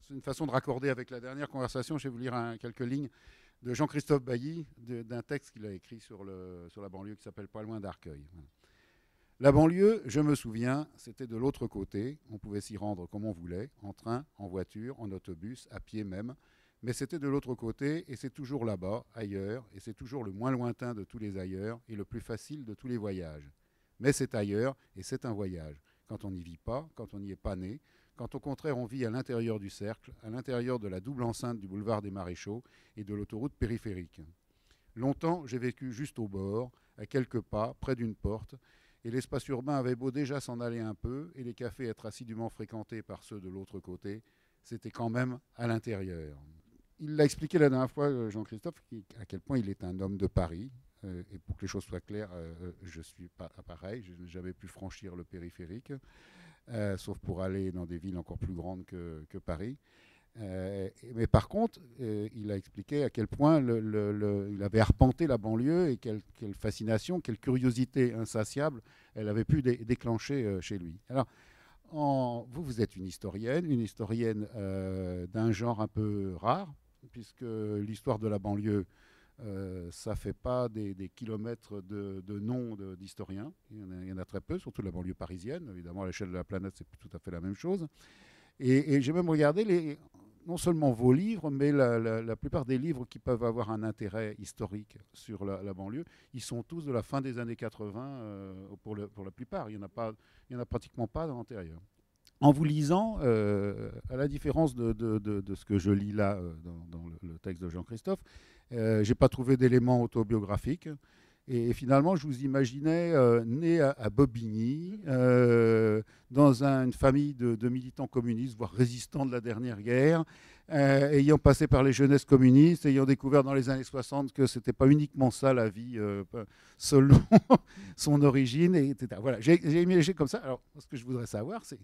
c'est une façon de raccorder avec la dernière conversation. Je vais vous lire quelques lignes de Jean-Christophe Bailly, d'un texte qu'il a écrit sur la banlieue qui s'appelle Pas loin d'Arcueil. Voilà. La banlieue, je me souviens, c'était de l'autre côté. On pouvait s'y rendre comme on voulait, en train, en voiture, en autobus, à pied même. Mais c'était de l'autre côté, et c'est toujours là-bas, ailleurs, et c'est toujours le moins lointain de tous les ailleurs, et le plus facile de tous les voyages. Mais c'est ailleurs, et c'est un voyage. Quand on n'y vit pas, quand on n'y est pas né, quand au contraire on vit à l'intérieur du cercle, à l'intérieur de la double enceinte du boulevard des Maréchaux et de l'autoroute périphérique. Longtemps, j'ai vécu juste au bord, à quelques pas, près d'une porte, et l'espace urbain avait beau déjà s'en aller un peu, et les cafés être assidûment fréquentés par ceux de l'autre côté, c'était quand même à l'intérieur. Il l'a expliqué la dernière fois, Jean-Christophe, à quel point il est un homme de Paris. Et pour que les choses soient claires, je suis pas pareil, je n'ai jamais pu franchir le périphérique, sauf pour aller dans des villes encore plus grandes que Paris. Mais par contre, il a expliqué à quel point il avait arpenté la banlieue et quelle fascination, quelle curiosité insatiable elle avait pu déclencher chez lui. Alors, vous êtes une historienne d'un genre un peu rare, puisque l'histoire de la banlieue, ça ne fait pas des kilomètres de noms d'historiens. Il y en a très peu, surtout la banlieue parisienne. Évidemment, à l'échelle de la planète, c'est tout à fait la même chose. Et j'ai même regardé non seulement vos livres, mais la plupart des livres qui peuvent avoir un intérêt historique sur la banlieue, ils sont tous de la fin des années 80 pour la plupart. Il n'y en a pratiquement pas dans l'antérieur. En vous lisant, à la différence de ce que je lis là dans le texte de Jean-Christophe, je n'ai pas trouvé d'éléments autobiographiques. Et finalement, je vous imaginais né à Bobigny, dans une famille de militants communistes, voire résistants de la dernière guerre, ayant passé par les jeunesses communistes, ayant découvert dans les années 60 que ce n'était pas uniquement ça la vie, selon son origine, etc. Voilà, j'ai imagé comme ça. Alors, ce que je voudrais savoir, c'est,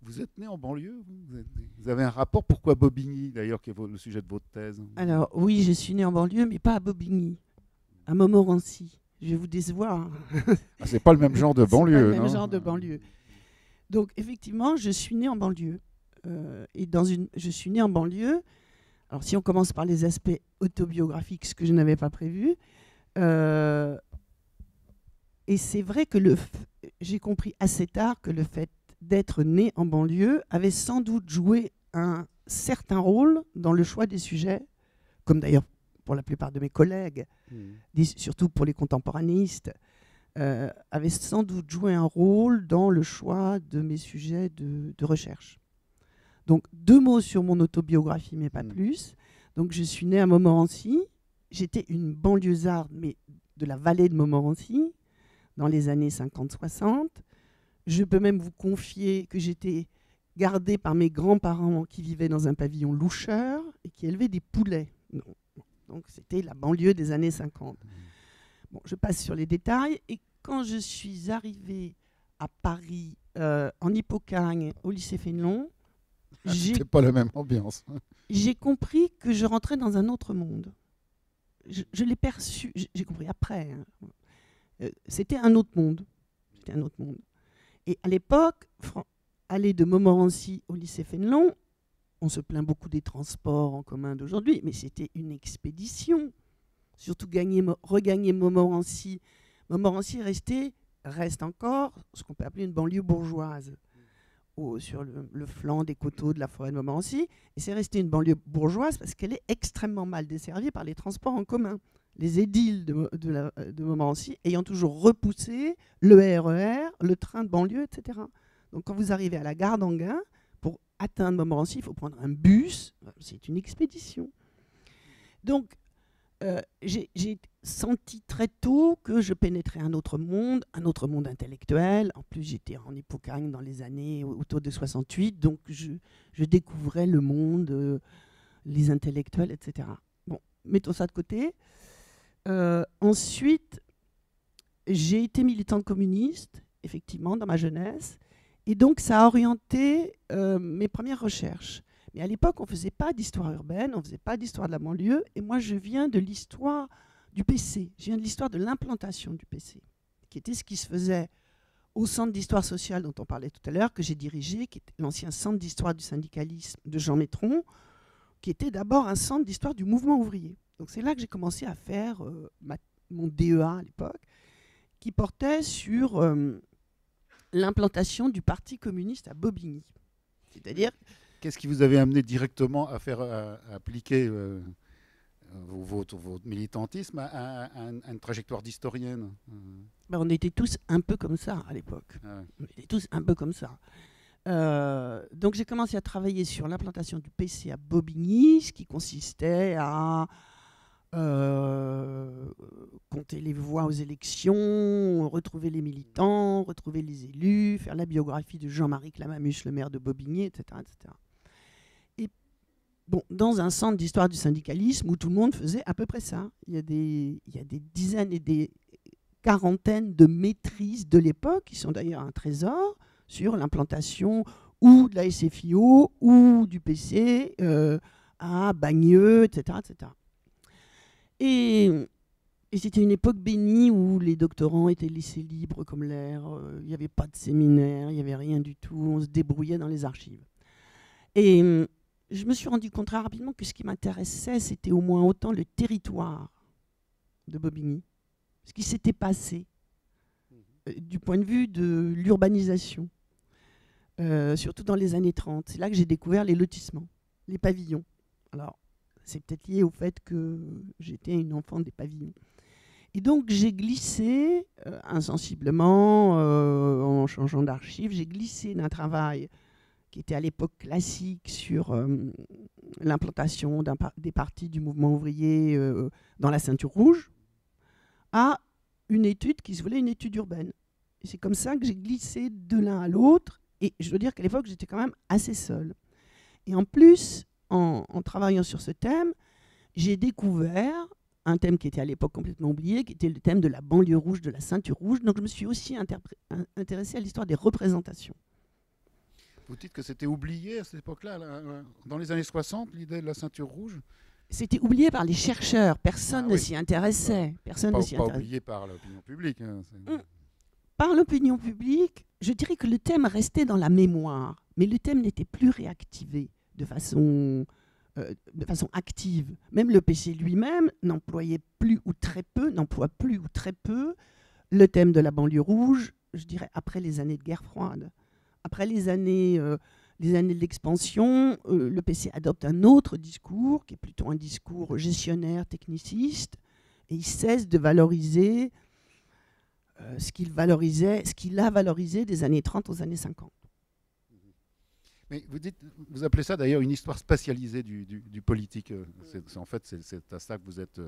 vous êtes né en banlieue, vous avez un rapport, pourquoi Bobigny, d'ailleurs, qui est le sujet de votre thèse? Alors, oui, je suis née en banlieue, mais pas à Bobigny, à Montmorency. Je vais vous décevoir. Ah, c'est pas le même genre de banlieue, c'est pas le même non? genre de banlieue. Donc, effectivement, je suis née en banlieue. Je suis née en banlieue. Alors, si on commence par les aspects autobiographiques, ce que je n'avais pas prévu, et c'est vrai que j'ai compris assez tard que le fait d'être né en banlieue avait sans doute joué un certain rôle dans le choix des sujets, comme d'ailleurs pour la plupart de mes collègues, surtout pour les contemporanéistes, avait sans doute joué un rôle dans le choix de mes sujets de recherche. Donc, 2 mots sur mon autobiographie, mais pas plus. Donc, je suis née à Montmorency. J'étais une banlieusarde, mais de la vallée de Montmorency, dans les années 50-60. Je peux même vous confier que j'étais gardée par mes grands-parents qui vivaient dans un pavillon loucheur et qui élevaient des poulets. Donc, c'était la banlieue des années 50. Bon, je passe sur les détails. Et quand je suis arrivée à Paris, en Hippocagne, au lycée Fénelon, c'était pas la même ambiance. J'ai compris que je rentrais dans un autre monde. Je l'ai perçu, j'ai compris après. C'était un autre monde. C'était un autre monde. Et à l'époque, aller de Montmorency au lycée Fénelon, on se plaint beaucoup des transports en commun d'aujourd'hui, mais c'était une expédition. Surtout regagner Montmorency. Montmorency reste encore ce qu'on peut appeler une banlieue bourgeoise, sur le flanc des coteaux de la forêt de Montmorency. Et c'est resté une banlieue bourgeoise parce qu'elle est extrêmement mal desservie par les transports en commun. Les édiles de Montmorency ayant toujours repoussé le RER, le train de banlieue, etc. Donc quand vous arrivez à la gare d'Enghien, pour atteindre Montmorency, il faut prendre un bus. C'est une expédition. Donc, j'ai senti très tôt que je pénétrais un autre monde intellectuel. En plus, j'étais en Hippocagne dans les années autour de 68, donc je découvrais le monde, les intellectuels, etc. Bon, mettons ça de côté. Ensuite, j'ai été militante communiste, effectivement, dans ma jeunesse, et donc ça a orienté mes premières recherches. Mais à l'époque, on ne faisait pas d'histoire urbaine, on ne faisait pas d'histoire de la banlieue. Et moi, je viens de l'histoire du PC. Je viens de l'histoire de l'implantation du PC, qui était ce qui se faisait au centre d'histoire sociale dont on parlait tout à l'heure, que j'ai dirigé, qui était l'ancien centre d'histoire du syndicalisme de Jean Métron, qui était d'abord un centre d'histoire du mouvement ouvrier. Donc c'est là que j'ai commencé à faire mon DEA à l'époque, qui portait sur l'implantation du Parti communiste à Bobigny. C'est-à-dire... Qu'est-ce qui vous avait amené directement à faire à appliquer votre militantisme à une trajectoire d'historienne? Ben, on était tous un peu comme ça à l'époque. Ah ouais. On était tous un peu comme ça. Donc j'ai commencé à travailler sur l'implantation du PC à Bobigny, ce qui consistait à compter les voix aux élections, retrouver les militants, retrouver les élus, faire la biographie de Jean-Marie Clamamuche, le maire de Bobigny, etc., etc. Et bon, dans un centre d'histoire du syndicalisme où tout le monde faisait à peu près ça. Il y a des dizaines et des quarantaines de maîtrises de l'époque, qui sont d'ailleurs un trésor, sur l'implantation ou de la SFIO ou du PC à Bagneux, etc., etc. Et c'était une époque bénie où les doctorants étaient laissés libres comme l'air. Il n'y avait pas de séminaire, il n'y avait rien du tout. On se débrouillait dans les archives. Et je me suis rendu compte très rapidement que ce qui m'intéressait, c'était au moins autant le territoire de Bobigny, ce qui s'était passé du point de vue de l'urbanisation, surtout dans les années 30. C'est là que j'ai découvert les lotissements, les pavillons. Alors, c'est peut-être lié au fait que j'étais une enfant des pavillons. Et donc, j'ai glissé insensiblement, en changeant d'archive, j'ai glissé d'un travail qui était à l'époque classique sur l'implantation des partis du mouvement ouvrier dans la ceinture rouge, à une étude qui se voulait une étude urbaine. Et c'est comme ça que j'ai glissé de l'un à l'autre. Et je dois dire qu'à l'époque, j'étais quand même assez seule. Et en plus, en travaillant sur ce thème, j'ai découvert un thème qui était à l'époque complètement oublié, qui était le thème de la banlieue rouge, de la ceinture rouge. Donc je me suis aussi intéressée à l'histoire des représentations. Vous dites que c'était oublié à cette époque-là, dans les années 60, l'idée de la ceinture rouge? C'était oublié par les chercheurs. Personne ne s'y intéressait. Personne pas, ne s'y intéressait. Oublié par l'opinion publique. Par l'opinion publique, je dirais que le thème restait dans la mémoire, mais le thème n'était plus réactivé de façon active. Même le PC lui-même n'emploie plus ou très peu le thème de la banlieue rouge, je dirais, après les années de guerre froide. Après les années de l'expansion, le PC adopte un autre discours, qui est plutôt un discours gestionnaire, techniciste, et il cesse de valoriser ce qu'il a valorisé des années 30 aux années 50. Mais vous appelez ça d'ailleurs une histoire spatialisée du politique. En fait, c'est à ça que vous êtes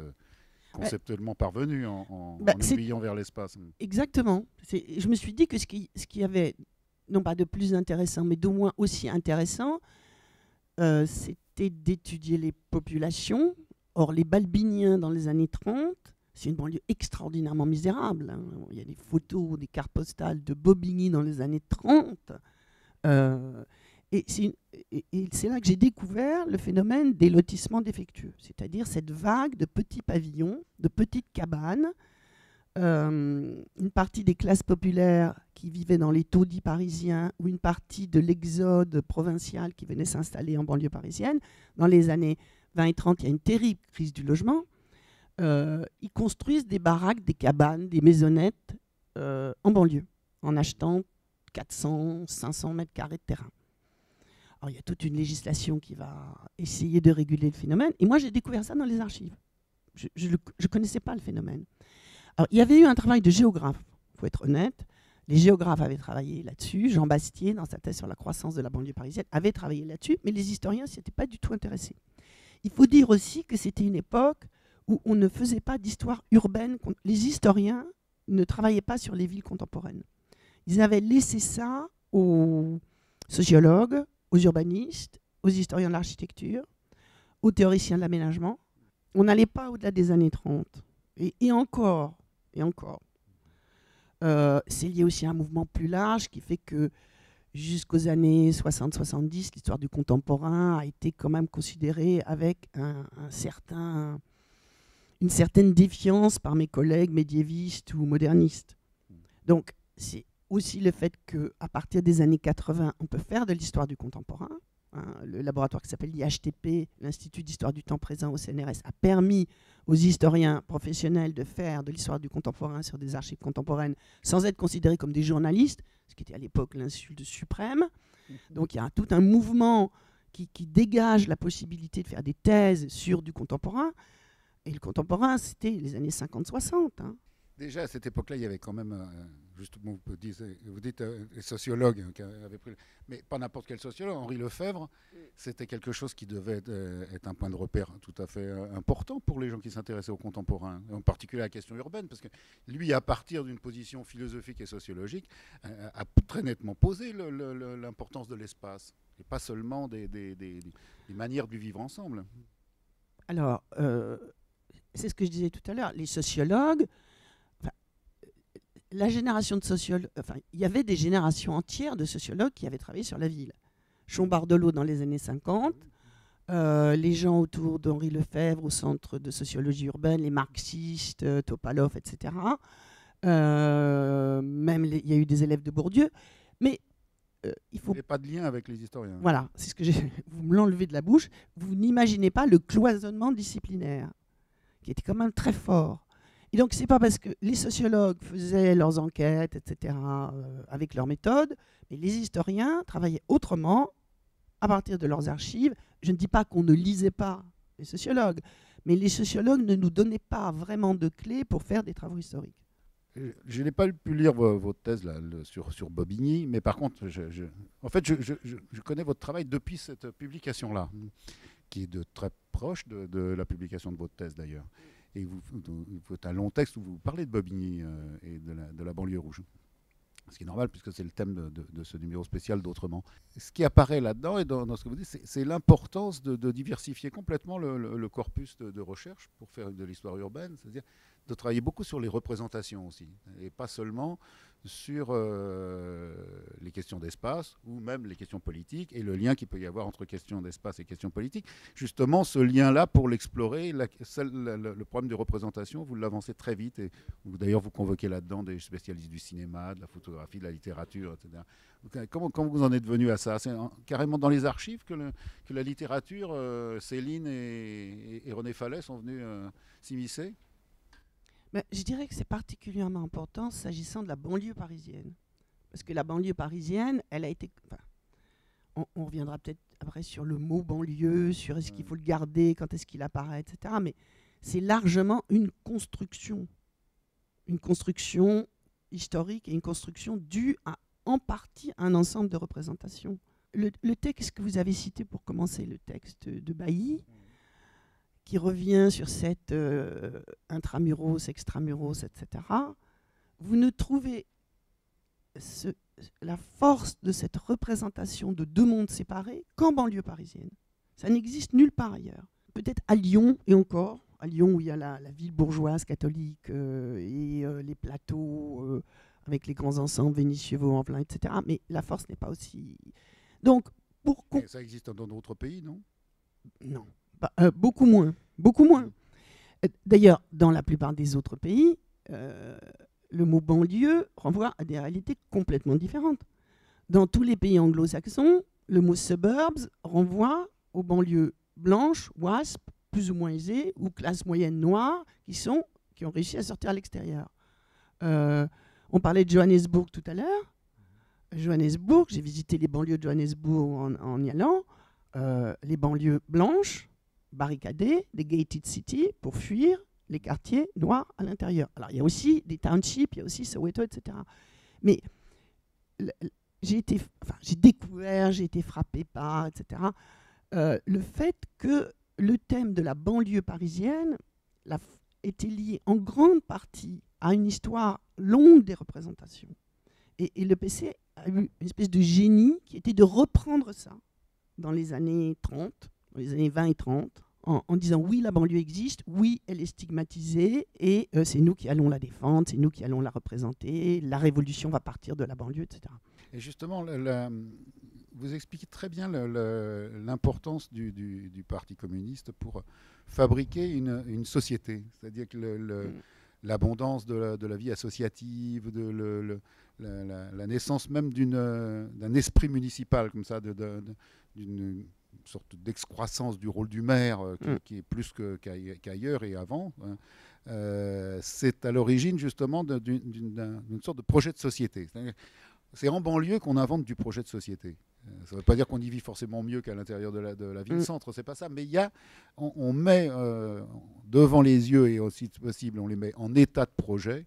conceptuellement parvenu en aiguillant vers l'espace. Exactement. Je me suis dit que ce qui avait, non pas de plus intéressant, mais d'au moins aussi intéressant, c'était d'étudier les populations. Or, les Balbiniens dans les années 30, c'est une banlieue extraordinairement misérable. Hein. Il y a des photos, des cartes postales de Bobigny dans les années 30. Et c'est là que j'ai découvert le phénomène des lotissements défectueux, c'est-à-dire cette vague de petits pavillons, de petites cabanes, une partie des classes populaires qui vivaient dans les taudis parisiens ou une partie de l'exode provincial qui venait s'installer en banlieue parisienne. Dans les années 20 et 30, il y a une terrible crise du logement. Ils construisent des baraques, des cabanes, des maisonnettes en banlieue, en achetant 400, 500 mètres carrés de terrain. Alors, il y a toute une législation qui va essayer de réguler le phénomène. Et moi, j'ai découvert ça dans les archives. Je ne connaissais pas le phénomène. Alors, il y avait eu un travail de géographe, il faut être honnête. Les géographes avaient travaillé là-dessus. Jean Bastier, dans sa thèse sur la croissance de la banlieue parisienne, avait travaillé là-dessus. Mais les historiens ne s'y étaient pas du tout intéressés. Il faut dire aussi que c'était une époque où on ne faisait pas d'histoire urbaine. Les historiens ne travaillaient pas sur les villes contemporaines. Ils avaient laissé ça aux sociologues, aux urbanistes, aux historiens de l'architecture, aux théoriciens de l'aménagement. On n'allait pas au-delà des années 30. Et encore. C'est lié aussi à un mouvement plus large qui fait que jusqu'aux années 60-70, l'histoire du contemporain a été quand même considérée avec une certaine défiance par mes collègues médiévistes ou modernistes. Donc, aussi le fait qu'à partir des années 80, on peut faire de l'histoire du contemporain. Le laboratoire qui s'appelle l'IHTP, l'Institut d'histoire du temps présent au CNRS, a permis aux historiens professionnels de faire de l'histoire du contemporain sur des archives contemporaines sans être considérés comme des journalistes, ce qui était à l'époque l'insulte suprême. Donc il y a tout un mouvement qui dégage la possibilité de faire des thèses sur du contemporain. Et le contemporain, c'était les années 50-60. Déjà, à cette époque-là, il y avait quand même, justement, vous dites les sociologues qui avaient pris... Mais pas n'importe quel sociologue. Henri Lefebvre, c'était quelque chose qui devait être un point de repère tout à fait important pour les gens qui s'intéressaient au contemporain, en particulier à la question urbaine, parce que lui, à partir d'une position philosophique et sociologique, a très nettement posé l'importance de l'espace, et pas seulement des manières de vivre ensemble. Alors, c'est ce que je disais tout à l'heure, les sociologues... La génération de sociologues, il y avait des générations entières de sociologues qui avaient travaillé sur la ville. Chombardelot dans les années 50, les gens autour d'Henri Lefebvre au centre de sociologie urbaine, les marxistes, Topalov, etc. Même il y a eu des élèves de Bourdieu. Mais il faut... Il n'y a pas de lien avec les historiens. Voilà, c'est ce que vous me l'enlevez de la bouche. Vous n'imaginez pas le cloisonnement disciplinaire, qui était quand même très fort. Et donc, ce n'est pas parce que les sociologues faisaient leurs enquêtes, etc., avec leurs méthodes, mais les historiens travaillaient autrement à partir de leurs archives. Je ne dis pas qu'on ne lisait pas les sociologues, mais les sociologues ne nous donnaient pas vraiment de clés pour faire des travaux historiques. Je n'ai pas pu lire votre thèse là, sur Bobigny, mais par contre, je connais votre travail depuis cette publication-là, qui est de très proche de la publication de votre thèse d'ailleurs. Et vous faites un long texte où vous parlez de Bobigny et de la banlieue rouge. Ce qui est normal puisque c'est le thème de ce numéro spécial d'Autrement. Ce qui apparaît là-dedans et dans ce que vous dites, c'est l'importance de diversifier complètement le corpus de recherche pour faire de l'histoire urbaine, c'est-à-dire de travailler beaucoup sur les représentations aussi, et pas seulement sur les questions d'espace ou même les questions politiques et le lien qu'il peut y avoir entre questions d'espace et questions politiques. Justement, ce lien-là, pour l'explorer, le problème de représentation, vous l'avancez très vite et d'ailleurs vous convoquez là-dedans des spécialistes du cinéma, de la photographie, de la littérature, etc. Comment vous en êtes venu à ça? C'est carrément dans les archives que la littérature, Céline et René Fallet sont venus s'immiscer? Je dirais que c'est particulièrement important s'agissant de la banlieue parisienne. Parce que la banlieue parisienne, elle a été... on reviendra peut-être après sur le mot banlieue, sur est-ce qu'il faut le garder, quand est-ce qu'il apparaît, etc. Mais c'est largement une construction historique et une construction due en partie à un ensemble de représentations. Le texte que vous avez cité pour commencer, le texte de Bailly, qui revient sur cette intramuros, extramuros, etc., vous ne trouvez la force de cette représentation de deux mondes séparés qu'en banlieue parisienne. Ça n'existe nulle part ailleurs. Peut-être à Lyon, et encore, à Lyon où il y a la ville bourgeoise catholique et les plateaux avec les grands ensembles, Vénissieux, Vaux-en-Velin, etc. Mais la force n'est pas aussi... Donc, ça existe dans d'autres pays, non? Non. Beaucoup moins. D'ailleurs, dans la plupart des autres pays, le mot banlieue renvoie à des réalités complètement différentes. Dans tous les pays anglo-saxons, le mot suburbs renvoie aux banlieues blanches, WASP, plus ou moins aisées, ou classe moyenne noire, qui ont réussi à sortir à l'extérieur. On parlait de Johannesburg tout à l'heure. Johannesburg, j'ai visité les banlieues de Johannesburg en y allant. Les banlieues blanches, barricadées, des gated cities pour fuir les quartiers noirs à l'intérieur. Alors il y a aussi des townships, il y a aussi Soweto, etc. Mais j'ai découvert, j'ai été frappé par, etc. Le fait que le thème de la banlieue parisienne était lié en grande partie à une histoire longue des représentations. Et le PC a eu une espèce de génie qui était de reprendre ça dans les années 30, dans les années 20 et 30, en disant oui, la banlieue existe, oui, elle est stigmatisée, et c'est nous qui allons la défendre, c'est nous qui allons la représenter, la révolution va partir de la banlieue, etc. Et justement, vous expliquez très bien l'importance du Parti communiste pour fabriquer une société. C'est-à-dire que l'abondance de la vie associative, la naissance même d'un esprit municipal, comme ça, d'une sorte d'excroissance du rôle du maire, qui est plus qu'ailleurs et avant. Hein. C'est à l'origine justement d'une sorte de projet de société. C'est en banlieue qu'on invente du projet de société. Ça ne veut pas dire qu'on y vit forcément mieux qu'à l'intérieur de la ville-centre, c'est pas ça. Mais on met devant les yeux, et aussi possible, on les met en état de projet,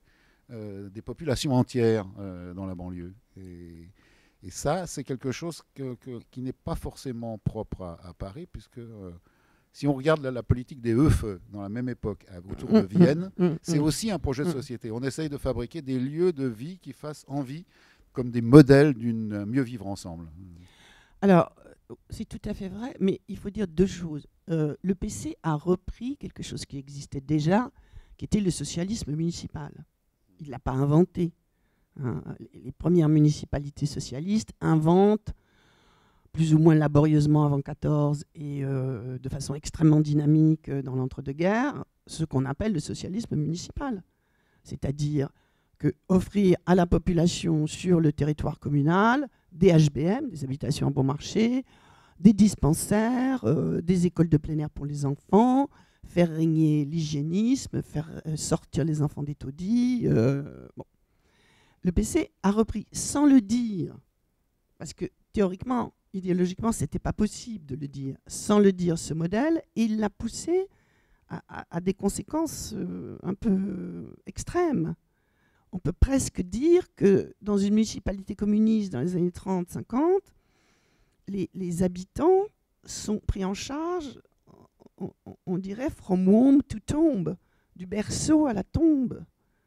des populations entières dans la banlieue. Et ça, c'est quelque chose qui n'est pas forcément propre à Paris, puisque si on regarde la politique des EFE dans la même époque, autour de Vienne, c'est aussi un projet de société. On essaye de fabriquer des lieux de vie qui fassent envie, comme des modèles d'une mieux vivre ensemble. Alors, c'est tout à fait vrai, mais il faut dire deux choses. Le PC a repris quelque chose qui existait déjà, qui était le socialisme municipal. Il ne l'a pas inventé. Hein. Les premières municipalités socialistes inventent, plus ou moins laborieusement avant 14 et de façon extrêmement dynamique dans l'entre-deux-guerres, ce qu'on appelle le socialisme municipal. C'est-à-dire offrir à la population sur le territoire communal des HBM, des habitations à bon marché, des dispensaires, des écoles de plein air pour les enfants, faire régner l'hygiénisme, faire sortir les enfants des taudis. Bon. Le PC a repris sans le dire, parce que théoriquement, idéologiquement, ce n'était pas possible de le dire, sans le dire ce modèle, et il l'a poussé à des conséquences un peu extrêmes. On peut presque dire que dans une municipalité communiste dans les années 30-50, les habitants sont pris en charge, on dirait from womb to tomb, du berceau à la tombe.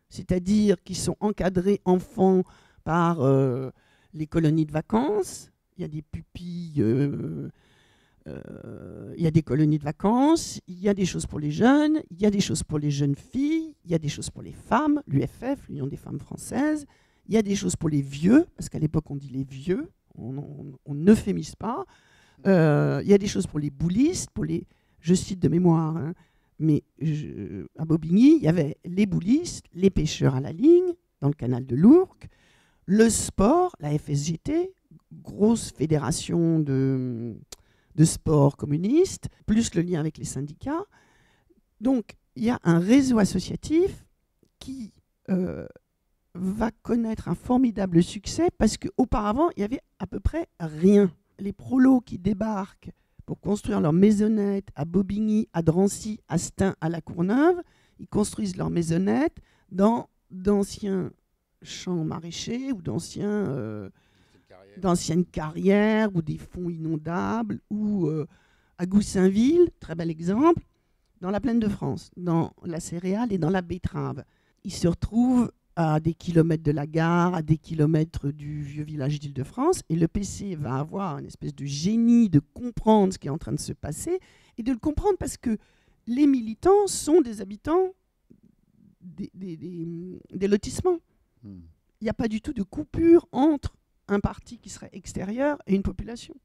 C'est-à-dire qu'ils sont encadrés enfants par les colonies de vacances. Il y a des pupilles, il y a des colonies de vacances, il y a des choses pour les jeunes, il y a des choses pour les jeunes filles, il y a des choses pour les femmes, l'UFF, l'Union des femmes françaises, il y a des choses pour les vieux, parce qu'à l'époque on dit les vieux, on n'euphémise pas, il y a des choses pour les boulistes, je cite de mémoire, hein, mais à Bobigny, il y avait les boulistes, les pêcheurs à la ligne, dans le canal de l'Ourcq, le sport, la FSJT, grosse fédération de sport communiste, plus le lien avec les syndicats. Donc, il y a un réseau associatif qui va connaître un formidable succès parce qu'auparavant, il y avait à peu près rien. Les prolos qui débarquent pour construire leur maisonnette à Bobigny, à Drancy, à Stein, à La Courneuve, ils construisent leur maisonnette dans d'anciens champs maraîchers ou d'anciennes carrières ou des fonds inondables ou à Goussainville, très bel exemple, dans la plaine de France, dans la céréale et dans la betterave. Ils se retrouvent à des kilomètres de la gare, à des kilomètres du vieux village d'Île-de-France, et le PC va avoir une espèce de génie de comprendre ce qui est en train de se passer, et de le comprendre parce que les militants sont des habitants des lotissements. Il n'y a pas du tout de coupure entre un parti qui serait extérieur et une population.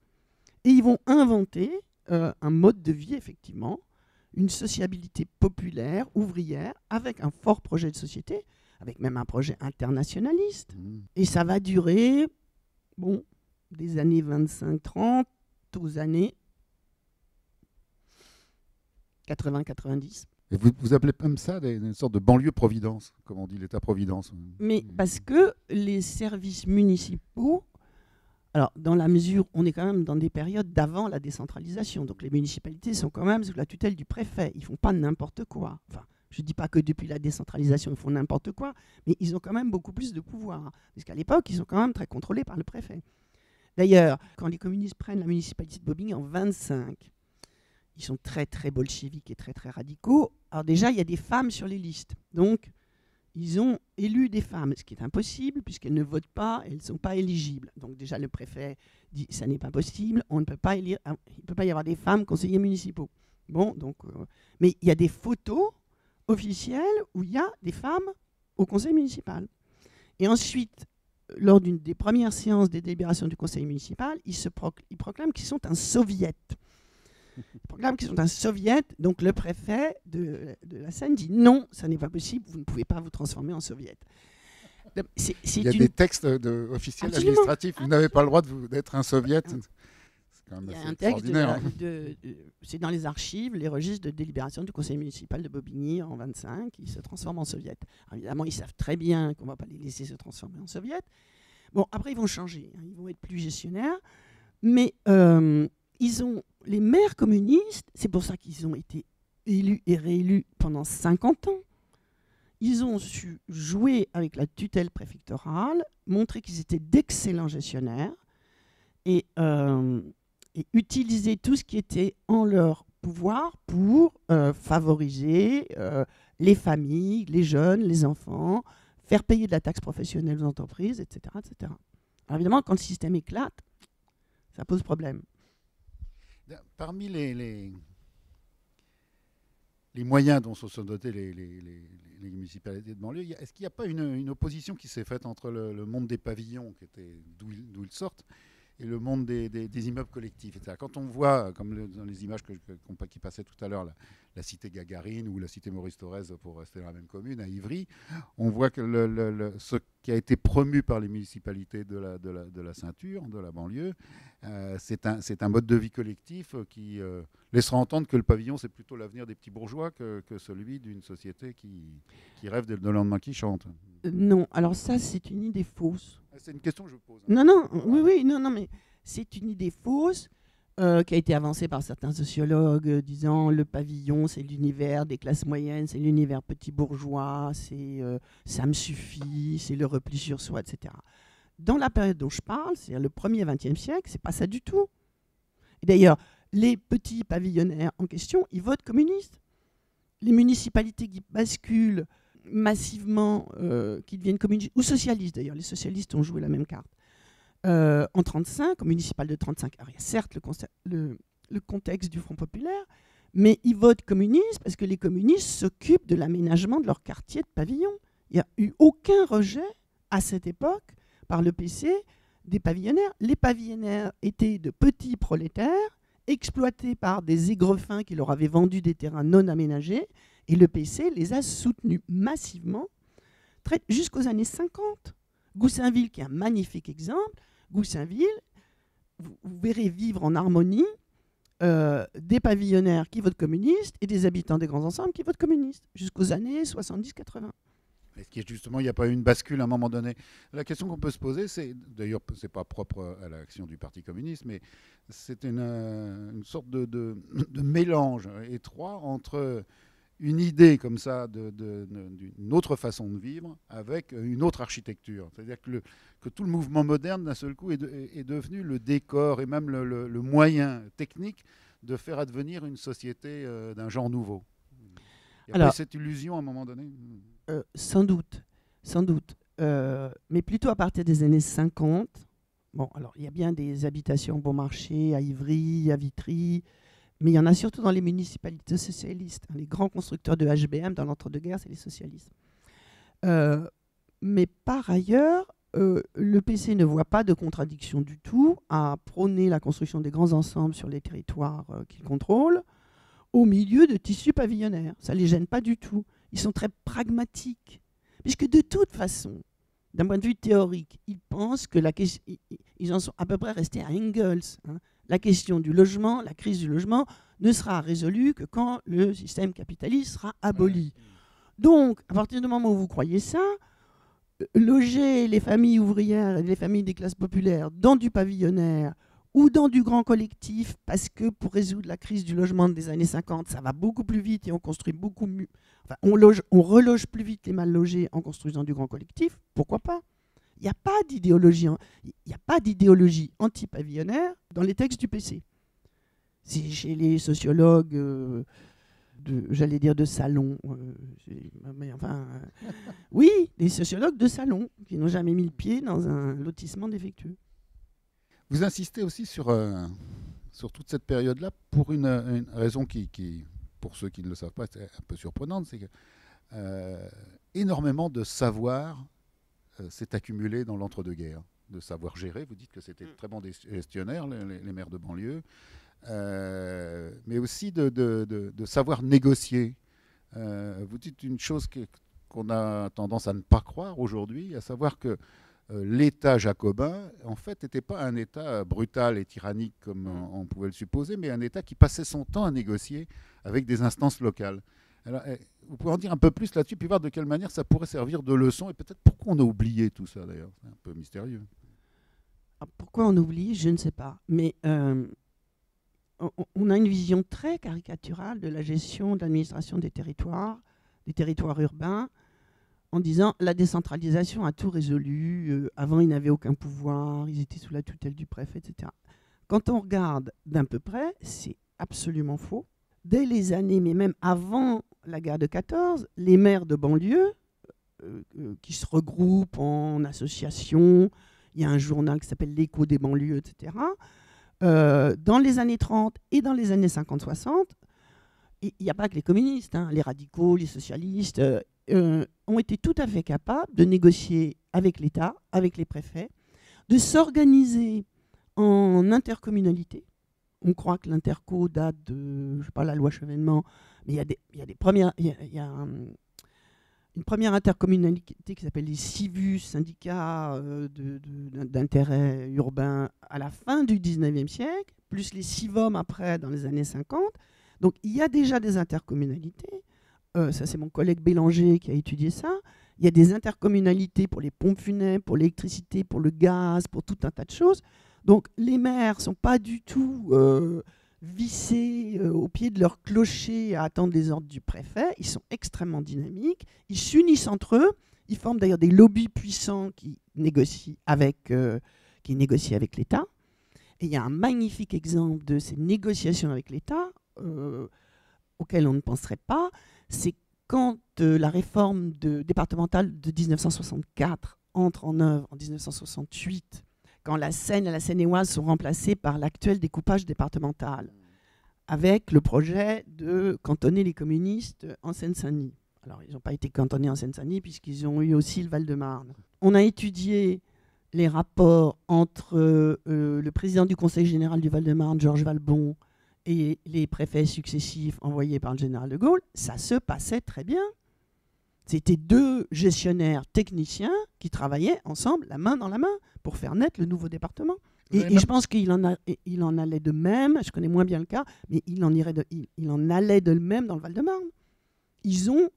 Et ils vont inventer un mode de vie, effectivement, une sociabilité populaire, ouvrière, avec un fort projet de société, avec même un projet internationaliste. Et ça va durer, des années 25-30 aux années 80-90. Et vous appelez comme ça une sorte de banlieue-providence, comme on dit, l'État-providence. Mais parce que les services municipaux, alors dans la mesure, on est quand même dans des périodes d'avant la décentralisation, donc les municipalités sont quand même sous la tutelle du préfet, ils ne font pas n'importe quoi. Enfin, je ne dis pas que depuis la décentralisation, ils font n'importe quoi, mais ils ont quand même beaucoup plus de pouvoir. Parce qu'à l'époque, ils sont quand même très contrôlés par le préfet. D'ailleurs, quand les communistes prennent la municipalité de Bobigny en 25, ils sont très, très bolcheviques et très, très radicaux. Alors déjà, il y a des femmes sur les listes. Donc, ils ont élu des femmes, ce qui est impossible, puisqu'elles ne votent pas, elles ne sont pas éligibles. Donc déjà, le préfet dit, ça n'est pas possible, on ne peut pas élire, il ne peut pas y avoir des femmes conseillers municipaux. Bon, donc, mais il y a des photos officielles où il y a des femmes au conseil municipal. Et ensuite, lors d'une des premières séances des délibérations du conseil municipal, ils proclament qu'ils sont un soviet. Ils proclament qu'ils sont un soviet, donc le préfet de la Seine dit non, ça n'est pas possible, vous ne pouvez pas vous transformer en soviet. Il y a des textes officiels administratifs, vous n'avez pas le droit d'être un soviet. C'est quand même il y a assez un texte extraordinaire. c'est dans les archives, les registres de délibération du conseil municipal de Bobigny en 25, ils se transforment en soviet. Alors évidemment, ils savent très bien qu'on ne va pas les laisser se transformer en soviet. Bon, après, ils vont changer, ils vont être plus gestionnaires, mais ils ont les maires communistes, c'est pour ça qu'ils ont été élus et réélus pendant 50 ans. Ils ont su jouer avec la tutelle préfectorale, montrer qu'ils étaient d'excellents gestionnaires et utiliser tout ce qui était en leur pouvoir pour favoriser les familles, les jeunes, les enfants, faire payer de la taxe professionnelle aux entreprises, etc., etc. Alors évidemment, quand le système éclate, ça pose problème. Parmi les moyens dont se sont dotés les municipalités de banlieue, est-ce qu'il n'y a pas une opposition qui s'est faite entre le monde des pavillons, d'où ils sortent, et le monde des immeubles collectifs, etc. Quand on voit, comme dans les images qui passaient tout à l'heure, la cité Gagarine ou la cité Maurice Thorez, pour rester dans la même commune, à Ivry, on voit que ce qui a été promu par les municipalités de la ceinture, de la banlieue, c'est un mode de vie collectif qui laissera entendre que le pavillon, c'est plutôt l'avenir des petits bourgeois que celui d'une société qui rêve de lendemain qui chante. Non, alors ça, c'est une idée fausse. C'est une question que je pose. Non, oui, non, mais c'est une idée fausse qui a été avancée par certains sociologues disant le pavillon, c'est l'univers des classes moyennes, c'est l'univers petit bourgeois, ça me suffit, c'est le repli sur soi, etc. Dans la période dont je parle, c'est-à-dire le 1er 20e siècle, c'est pas ça du tout. Et d'ailleurs, les petits pavillonnaires en question, ils votent communistes. Les municipalités qui basculent massivement, qui deviennent communistes, ou socialistes d'ailleurs, les socialistes ont joué la même carte. En 1935, au municipal de 1935, alors il y a certes le contexte du Front populaire, mais ils votent communistes parce que les communistes s'occupent de l'aménagement de leur quartier de pavillon. Il n'y a eu aucun rejet à cette époque par le PC des pavillonnaires. Les pavillonnaires étaient de petits prolétaires exploités par des aigrefins qui leur avaient vendu des terrains non aménagés, et le PC les a soutenus massivement jusqu'aux années 50. Goussainville, qui est un magnifique exemple, Goussainville, vous verrez vivre en harmonie des pavillonnaires qui votent communistes et des habitants des grands ensembles qui votent communistes, jusqu'aux années 70-80. Est-ce qu'il n'y a pas eu une bascule à un moment donné? La question qu'on peut se poser, c'est, d'ailleurs, ce n'est pas propre à l'action du Parti communiste, mais c'est une sorte de mélange étroit entre une idée comme ça d'une autre façon de vivre avec une autre architecture. C'est-à-dire que tout le mouvement moderne, d'un seul coup, est devenu le décor et même le moyen technique de faire advenir une société d'un genre nouveau. Il y a pas cette illusion à un moment donné? Sans doute. Mais plutôt à partir des années 50. Bon, alors il y a bien des habitations bon marché à Ivry, à Vitry, mais il y en a surtout dans les municipalités socialistes. Les grands constructeurs de HBM dans l'entre-deux-guerres, c'est les socialistes. Mais par ailleurs, le PC ne voit pas de contradiction du tout à prôner la construction des grands ensembles sur les territoires qu'il contrôle au milieu de tissus pavillonnaires. Ça ne les gêne pas du tout. Ils sont très pragmatiques. Puisque de toute façon, d'un point de vue théorique, ils pensent que ils en sont à peu près restés à Engels. La question du logement, la crise du logement, ne sera résolue que quand le système capitaliste sera aboli. Donc, à partir du moment où vous croyez ça, loger les familles ouvrières et les familles des classes populaires dans du pavillonnaire ou dans du grand collectif, parce que pour résoudre la crise du logement des années 50, ça va beaucoup plus vite et on construit beaucoup mieux. Enfin, on reloge plus vite les mal logés en construisant du grand collectif, pourquoi pas? Il n'y a pas d'idéologie anti-pavillonnaire dans les textes du PC. C'est chez les sociologues j'allais dire de salon. Oui, les sociologues de salon qui n'ont jamais mis le pied dans un lotissement défectueux. Vous insistez aussi sur toute cette période-là pour une raison qui, pour ceux qui ne le savent pas, est un peu surprenante, c'est que énormément de savoir s'est accumulé dans l'entre-deux-guerres, de savoir gérer. Vous dites que c'était très bon gestionnaires, les maires de banlieue. mais aussi de savoir négocier. Vous dites une chose qu'on a tendance à ne pas croire aujourd'hui, à savoir que l'État jacobin, en fait, n'était pas un État brutal et tyrannique comme on pouvait le supposer, mais un État qui passait son temps à négocier avec des instances locales. Alors, vous pouvez en dire un peu plus là-dessus, puis voir de quelle manière ça pourrait servir de leçon, et peut-être pourquoi on a oublié tout ça d'ailleurs. C'est un peu mystérieux. Pourquoi on oublie, je ne sais pas. Mais on a une vision très caricaturale de la gestion de l'administration des territoires urbains, en disant la décentralisation a tout résolu. Avant, ils n'avaient aucun pouvoir, ils étaient sous la tutelle du préfet, etc. Quand on regarde d'un peu près, c'est absolument faux. Dès les années, mais même avant la guerre de 14, les maires de banlieue qui se regroupent en associations, il y a un journal qui s'appelle l'Écho des banlieues, etc. Dans les années 30 et dans les années 50-60, il n'y a pas que les communistes, hein, les radicaux, les socialistes ont été tout à fait capables de négocier avec l'État, avec les préfets, de s'organiser en intercommunalité. On croit que l'interco date de, je sais pas, la loi Chevènement, mais il y a des premières, il y a une première intercommunalité qui s'appelle les CIVUS, syndicats d'intérêt urbain, à la fin du 19e siècle, plus les CIVOM après, dans les années 50. Donc il y a déjà des intercommunalités. Ça, c'est mon collègue Bélanger qui a étudié ça. Il y a des intercommunalités pour les pompes funèbres, pour l'électricité, pour le gaz, pour tout un tas de choses. Donc les maires ne sont pas du tout vissés au pied de leur clocher à attendre les ordres du préfet. Ils sont extrêmement dynamiques. Ils s'unissent entre eux. Ils forment d'ailleurs des lobbies puissants qui négocient avec l'État. Et il y a un magnifique exemple de ces négociations avec l'État auquel on ne penserait pas. C'est quand la réforme départementale de 1964 entre en œuvre en 1968, quand la Seine et la Seine-et-Oise sont remplacées par l'actuel découpage départemental, avec le projet de cantonner les communistes en Seine-Saint-Denis. Alors, ils n'ont pas été cantonnés en Seine-Saint-Denis puisqu'ils ont eu aussi le Val-de-Marne. On a étudié les rapports entre le président du Conseil général du Val-de-Marne, Georges Valbon, et les préfets successifs envoyés par le général de Gaulle. Ça se passait très bien. C'était deux gestionnaires techniciens qui travaillaient ensemble, la main dans la main, pour faire naître le nouveau département. Et je pense qu'il en allait de même, je connais moins bien le cas, mais il en allait de même dans le Val-de-Marne. Ils ont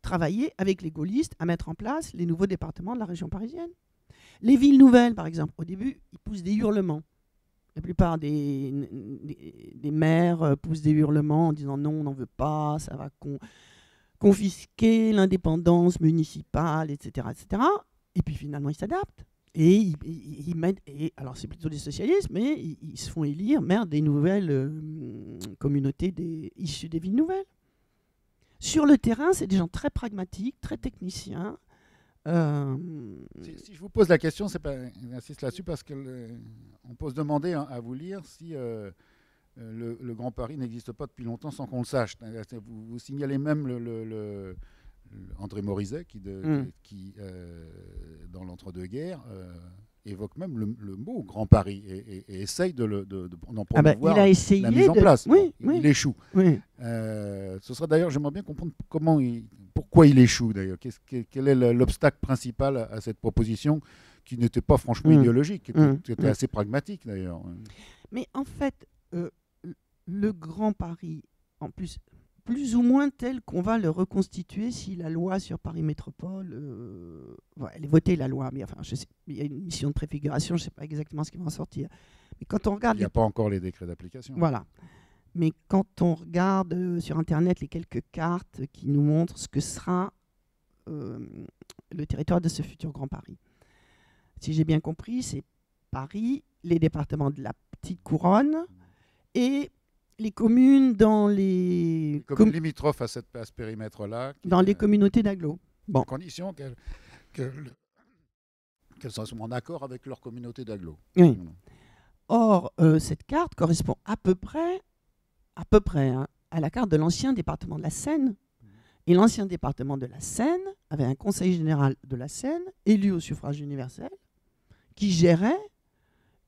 travaillé avec les gaullistes à mettre en place les nouveaux départements de la région parisienne. Les villes nouvelles, par exemple, au début, ils poussent des hurlements. La plupart des maires poussent des hurlements en disant non, on n'en veut pas, ça va confisquer l'indépendance municipale, etc., etc. Et puis finalement, ils s'adaptent. Et ils mettent, alors c'est plutôt des socialistes, mais ils se font élire maire des nouvelles communautés issues des villes nouvelles. Sur le terrain, c'est des gens très pragmatiques, très techniciens. Si je vous pose la question, j'insiste là-dessus parce qu'on peut se demander à vous lire si le Grand Paris n'existe pas depuis longtemps sans qu'on le sache. Vous signalez même André Morizet qui dans l'entre-deux-guerres, évoque même le mot Grand Paris et essaye d'en promouvoir la mise en place. Oui, il échoue. Oui. Ce serait d'ailleurs, j'aimerais bien comprendre pourquoi il échoue d'ailleurs. Quel est l'obstacle principal à cette proposition qui n'était pas franchement idéologique, qui était assez pragmatique d'ailleurs. Mais en fait, le Grand Paris, en plus ou moins tel qu'on va le reconstituer si la loi sur Paris Métropole, elle est votée la loi, mais enfin, il y a une mission de préfiguration, je ne sais pas exactement ce qui va en sortir. Mais quand on regarde, il n'y a pas encore les décrets d'application. Voilà. Mais quand on regarde sur Internet les quelques cartes qui nous montrent ce que sera le territoire de ce futur Grand Paris, si j'ai bien compris, c'est Paris, les départements de la petite couronne et les communes dans les communes limitrophes à ce périmètre-là. Dans les communautés d'agglo. Bon. À condition qu'elles soient en accord avec leur communauté d'agglo. Oui. Or, cette carte correspond à peu près à la carte de l'ancien département de la Seine. Et l'ancien département de la Seine avait un conseil général de la Seine, élu au suffrage universel, qui gérait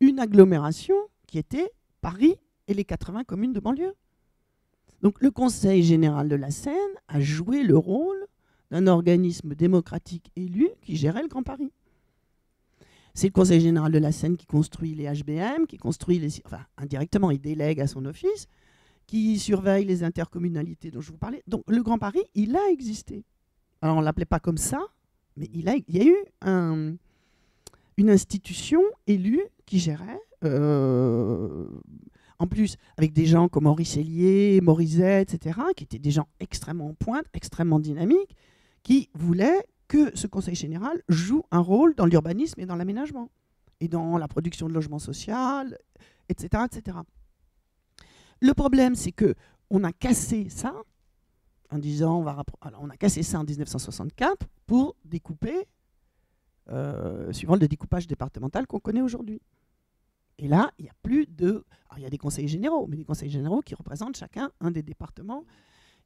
une agglomération qui était Paris et les 80 communes de banlieue. Donc le Conseil général de la Seine a joué le rôle d'un organisme démocratique élu qui gérait le Grand Paris. C'est le Conseil général de la Seine qui construit les HBM, qui construit enfin indirectement, il délègue à son office, qui surveille les intercommunalités dont je vous parlais. Donc le Grand Paris, il a existé. Alors on ne l'appelait pas comme ça, mais il y a eu une institution élue qui gérait, en plus avec des gens comme Maurice Hélier, Morizet, etc., qui étaient des gens extrêmement en pointe, extrêmement dynamiques, qui voulaient que ce Conseil général joue un rôle dans l'urbanisme et dans l'aménagement, et dans la production de logements sociaux, etc., etc. Le problème, c'est qu'on a cassé ça en disant, on a cassé ça en 1964 pour découper, suivant le découpage départemental qu'on connaît aujourd'hui. Et là, il n'y a plus de... Alors, il y a des conseils généraux, mais des conseils généraux qui représentent chacun un des départements.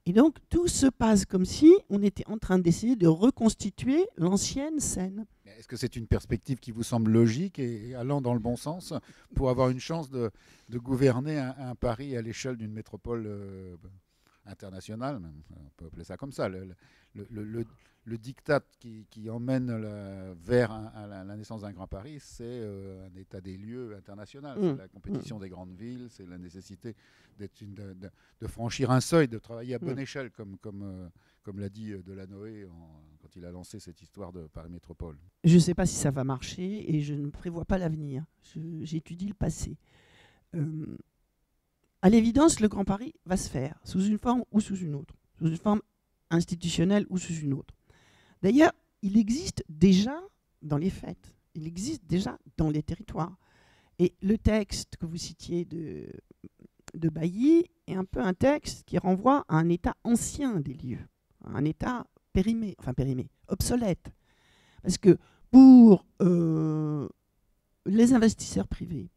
Et donc, tout se passe comme si on était en train d'essayer de reconstituer l'ancienne Seine. Est-ce que c'est une perspective qui vous semble logique et allant dans le bon sens pour avoir une chance de gouverner un Paris à l'échelle d'une métropole internationale, même, on peut appeler ça comme ça, le diktat qui emmène vers la naissance d'un Grand Paris, c'est un état des lieux international. C'est la compétition des grandes villes, c'est la nécessité de franchir un seuil, de travailler à bonne échelle, comme l'a dit Delanoë quand il a lancé cette histoire de Paris Métropole. Je ne sais pas si ça va marcher et je ne prévois pas l'avenir. J'étudie le passé. À l'évidence, le Grand Paris va se faire sous une forme ou sous une autre, sous une forme institutionnelle ou sous une autre. D'ailleurs, il existe déjà dans les faits, il existe déjà dans les territoires. Et le texte que vous citiez de Bailly est un peu un texte qui renvoie à un état ancien des lieux, à un état périmé, obsolète. Parce que pour les investisseurs privés,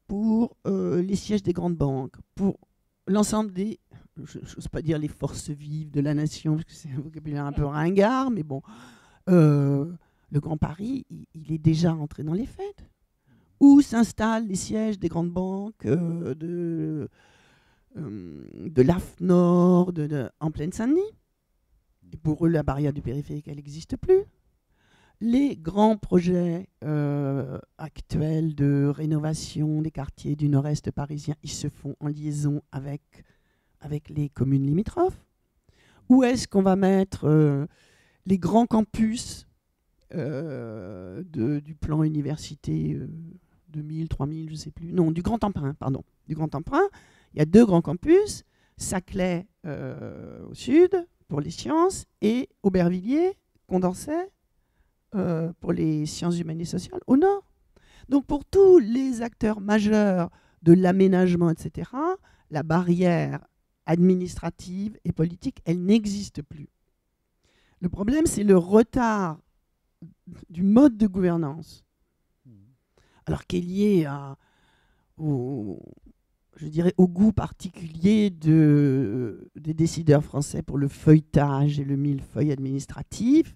pour les sièges des grandes banques, pour l'ensemble des, je n'ose pas dire les forces vives de la nation, parce que c'est un vocabulaire un peu ringard, mais bon, le Grand Paris, il est déjà entré dans les faits. Où s'installent les sièges des grandes banques de l'AFNOR, en Plaine-Saint-Denis. Et pour eux, la barrière du périphérique, elle n'existe plus. Les grands projets actuels de rénovation des quartiers du nord-est parisien, ils se font en liaison avec les communes limitrophes. Où est-ce qu'on va mettre les grands campus du plan université 2000, 3000, je ne sais plus. Non, du Grand Emprunt, pardon. Du Grand Emprunt, il y a 2 grands campus, Saclay au sud pour les sciences et Aubervilliers, Condorcet pour les sciences humaines et sociales au nord. Donc pour tous les acteurs majeurs de l'aménagement, etc., la barrière administrative et politique, elle n'existe plus. Le problème, c'est le retard du mode de gouvernance, alors qui est lié au goût particulier des décideurs français pour le feuilletage et le millefeuille administratif.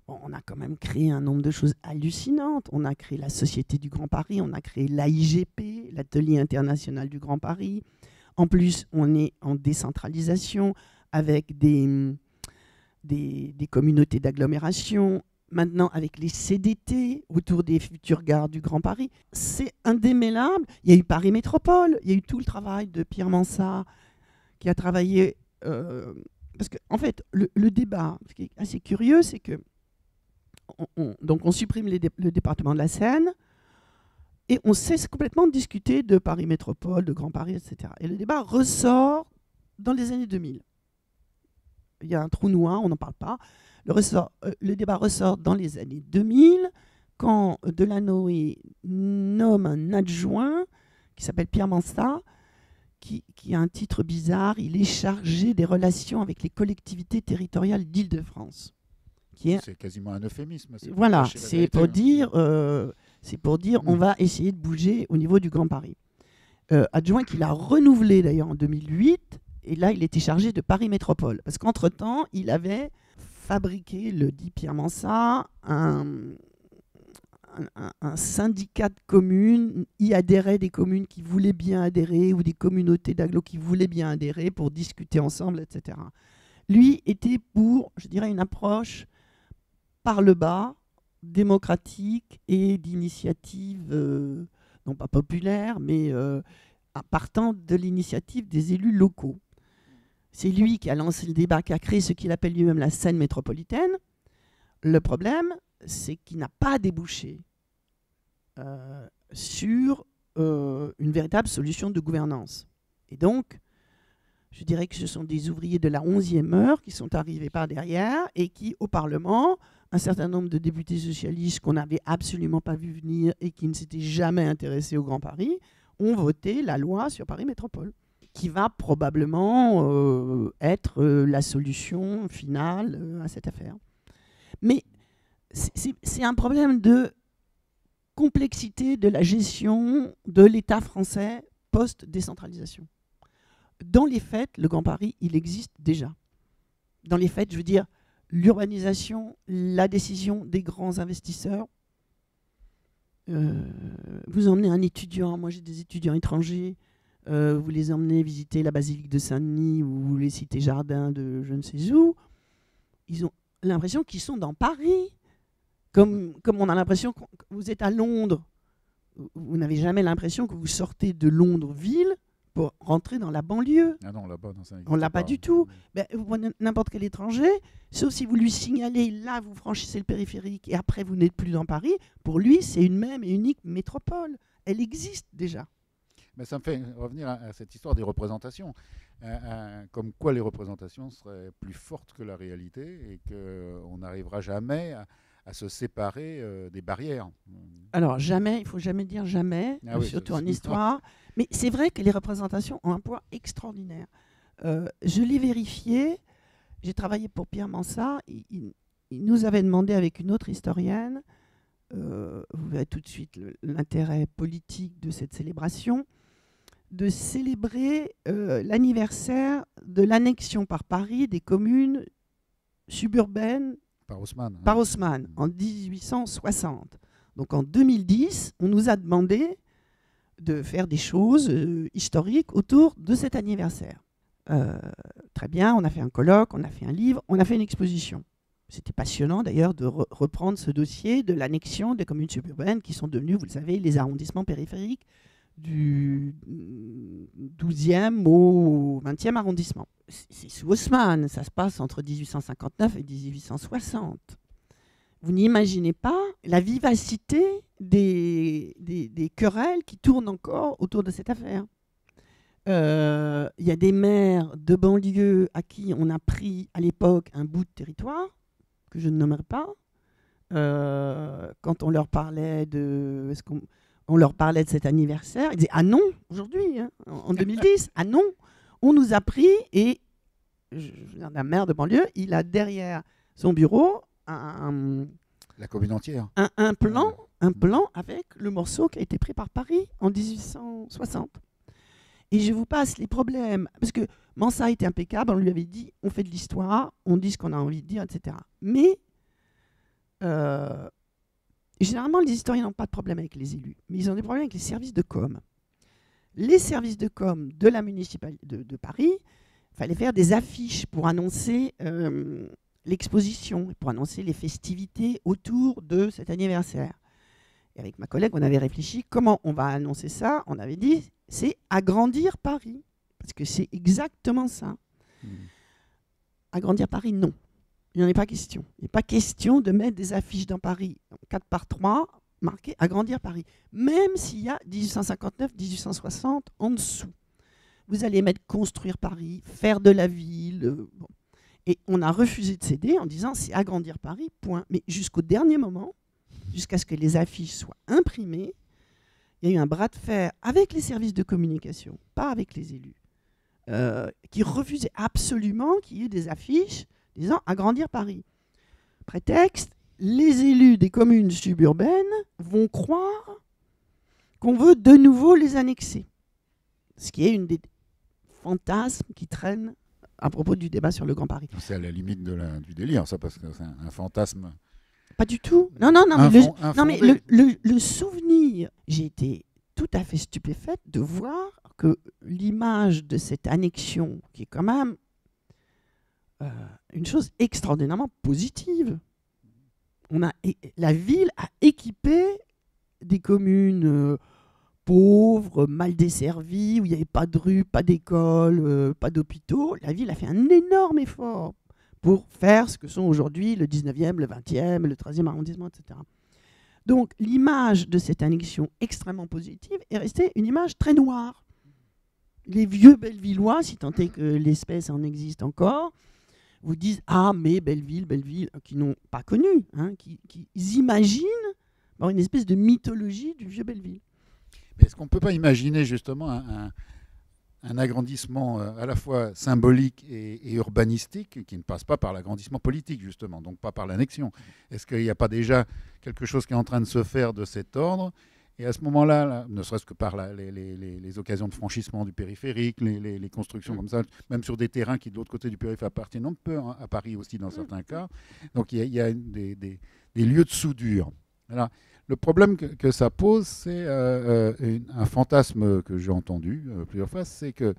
Bon, on a quand même créé un nombre de choses hallucinantes. On a créé la Société du Grand Paris, on a créé l'AIGP, l'Atelier international du Grand Paris. En plus, on est en décentralisation avec des communautés d'agglomération. Maintenant, avec les CDT autour des futures gares du Grand Paris, c'est indémêlable. Il y a eu Paris Métropole, il y a eu tout le travail de Pierre Mansart qui a travaillé. Parce qu'en fait, le débat, ce qui est assez curieux, c'est que on supprime le département de la Seine et on cesse complètement de discuter de Paris Métropole, de Grand Paris, etc. Et le débat ressort dans les années 2000. Il y a un trou noir, on n'en parle pas. Le débat ressort dans les années 2000, quand Delanoë nomme un adjoint qui s'appelle Pierre Mansart, qui a un titre bizarre. Il est chargé des relations avec les collectivités territoriales d'Île-de-France. C'est quasiment un euphémisme. Voilà, c'est pour dire on va essayer de bouger au niveau du Grand Paris. Adjoint qu'il a renouvelé d'ailleurs en 2008, et là il était chargé de Paris Métropole. Parce qu'entre-temps, il avait fabriqué, le dit Pierre Mansart, un un syndicat de communes, y adhéraient des communes qui voulaient bien adhérer ou des communautés d'agglo qui voulaient bien adhérer pour discuter ensemble, etc. Lui était pour, je dirais, une approche par le bas, démocratique et d'initiative, non pas populaire, mais partant de l'initiative des élus locaux. C'est lui qui a lancé le débat, qui a créé ce qu'il appelle lui-même la scène métropolitaine. Le problème, c'est qu'il n'a pas débouché sur une véritable solution de gouvernance. Et donc, je dirais que ce sont des ouvriers de la 11e heure qui sont arrivés par derrière et qui, au Parlement, un certain nombre de députés socialistes qu'on n'avait absolument pas vu venir et qui ne s'étaient jamais intéressés au Grand Paris, ont voté la loi sur Paris Métropole, qui va probablement être la solution finale à cette affaire. Mais c'est un problème de complexité de la gestion de l'État français post-décentralisation. Dans les faits, le Grand Paris, il existe déjà. Dans les faits, je veux dire, l'urbanisation, la décision des grands investisseurs. Vous emmenez un étudiant, moi j'ai des étudiants étrangers, vous les emmenez visiter la basilique de Saint-Denis ou les cités jardins de je ne sais où, ils ont l'impression qu'ils sont dans Paris. Comme on a l'impression que vous êtes à Londres, vous n'avez jamais l'impression que vous sortez de Londres-ville pour rentrer dans la banlieue. Ah non, là-bas, non, ça n'existe On ne l'a pas du tout. Mm. Ben, vous prenez n'importe quel étranger, sauf si vous lui signalez, là, vous franchissez le périphérique et après, vous n'êtes plus dans Paris. Pour lui, c'est une même et unique métropole. Elle existe déjà. Mais ça me fait revenir à cette histoire des représentations. Comme quoi les représentations seraient plus fortes que la réalité et qu'on n'arrivera jamais à se séparer des barrières. Alors, jamais, il ne faut jamais dire jamais, Oui, surtout en histoire. Mais c'est vrai que les représentations ont un poids extraordinaire. Je l'ai vérifié. J'ai travaillé pour Pierre Mansart. Il nous avait demandé avec une autre historienne, vous verrez tout de suite l'intérêt politique de cette célébration, de célébrer l'anniversaire de l'annexion par Paris des communes suburbaines par Haussmann en 1860. Donc en 2010, on nous a demandé de faire des choses historiques autour de cet anniversaire. Très bien, on a fait un colloque, on a fait un livre, on a fait une exposition. C'était passionnant d'ailleurs de reprendre ce dossier de l'annexion des communes suburbaines qui sont devenues, vous le savez, les arrondissements périphériques du 12e au 20e arrondissement. C'est sous Haussmann, ça se passe entre 1859 et 1860. Vous n'imaginez pas la vivacité des querelles qui tournent encore autour de cette affaire. Il y a des maires de banlieue à qui on a pris à l'époque un bout de territoire, que je ne nommerai pas, quand on leur parlait de... On leur parlait de cet anniversaire, ils disaient « Ah non, aujourd'hui, hein, en 2010, ah non, on nous a pris » et un maire de banlieue, il a derrière son bureau la commune entière. Un plan avec le morceau qui a été pris par Paris en 1860. Et je vous passe les problèmes, parce que Mansart était impeccable, on lui avait dit on fait de l'histoire, on dit ce qu'on a envie de dire, etc. Mais généralement, les historiens n'ont pas de problème avec les élus, mais ils ont des problèmes avec les services de com. Les services de com de la municipalité de Paris, il fallait faire des affiches pour annoncer l'exposition, pour annoncer les festivités autour de cet anniversaire. Et avec ma collègue, on avait réfléchi comment on va annoncer ça. On avait dit, c'est agrandir Paris, parce que c'est exactement ça. Agrandir Paris, non. Il n'y en est pas question. Il n'est pas question de mettre des affiches dans Paris, 4x3, marquées agrandir Paris. Même s'il y a 1859, 1860 en dessous. Vous allez mettre construire Paris, faire de la ville. Bon. Et on a refusé de céder en disant c'est agrandir Paris, point. Mais jusqu'au dernier moment, jusqu'à ce que les affiches soient imprimées, il y a eu un bras de fer avec les services de communication, pas avec les élus, qui refusaient absolument qu'il y ait des affiches disant agrandir Paris. Prétexte, les élus des communes suburbaines vont croire qu'on veut de nouveau les annexer. Ce qui est une des fantasmes qui traînent à propos du débat sur le Grand Paris. C'est à la limite du délire, ça, parce que c'est un fantasme Pas du tout. Non, non, non, mais, non, mais infondé. le souvenir, j'ai été tout à fait stupéfaite de voir que l'image de cette annexion, qui est quand même une chose extraordinairement positive, la ville a équipé des communes pauvres, mal desservies, où il n'y avait pas de rue, pas d'école, pas d'hôpitaux. La ville a fait un énorme effort pour faire ce que sont aujourd'hui le 19e, le 20e, le 13e arrondissement, etc. Donc l'image de cette annexion extrêmement positive est restée une image très noire. Les vieux Bellevillois, si tant est que l'espèce en existe encore, vous disent « Ah, mais Belleville, qui n'ont pas connu, hein, qui imaginent une espèce de mythologie du vieux Belleville. Mais est-ce qu'on ne peut pas imaginer justement un agrandissement à la fois symbolique et urbanistique qui ne passe pas par l'agrandissement politique, justement, donc pas par l'annexion? Est-ce qu'il n'y a pas déjà quelque chose qui est en train de se faire de cet ordre? Et à ce moment-là, là, ne serait-ce que par les occasions de franchissement du périphérique, les constructions comme ça, même sur des terrains qui, de l'autre côté du périphérique, appartiennent un peu à Paris aussi dans certains cas. Donc il y a des lieux de soudure. Alors, le problème que ça pose, c'est un fantasme que j'ai entendu plusieurs fois, c'est que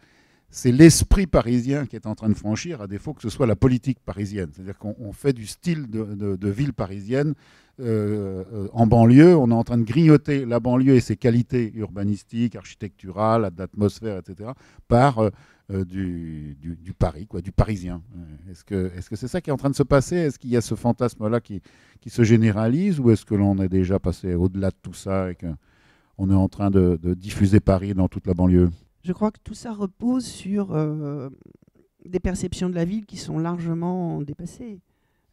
c'est l'esprit parisien qui est en train de franchir, à défaut que ce soit la politique parisienne. C'est-à-dire qu'on fait du style de ville parisienne en banlieue. On est en train de grignoter la banlieue et ses qualités urbanistiques, architecturales, d'atmosphère, etc., par du Paris, quoi, du parisien. Est-ce que c'est ça qui est en train de se passer? Est-ce qu'il y a ce fantasme-là qui se généralise, ou est-ce que l'on est déjà passé au-delà de tout ça et qu'on est en train de diffuser Paris dans toute la banlieue? Je crois que tout ça repose sur des perceptions de la ville qui sont largement dépassées.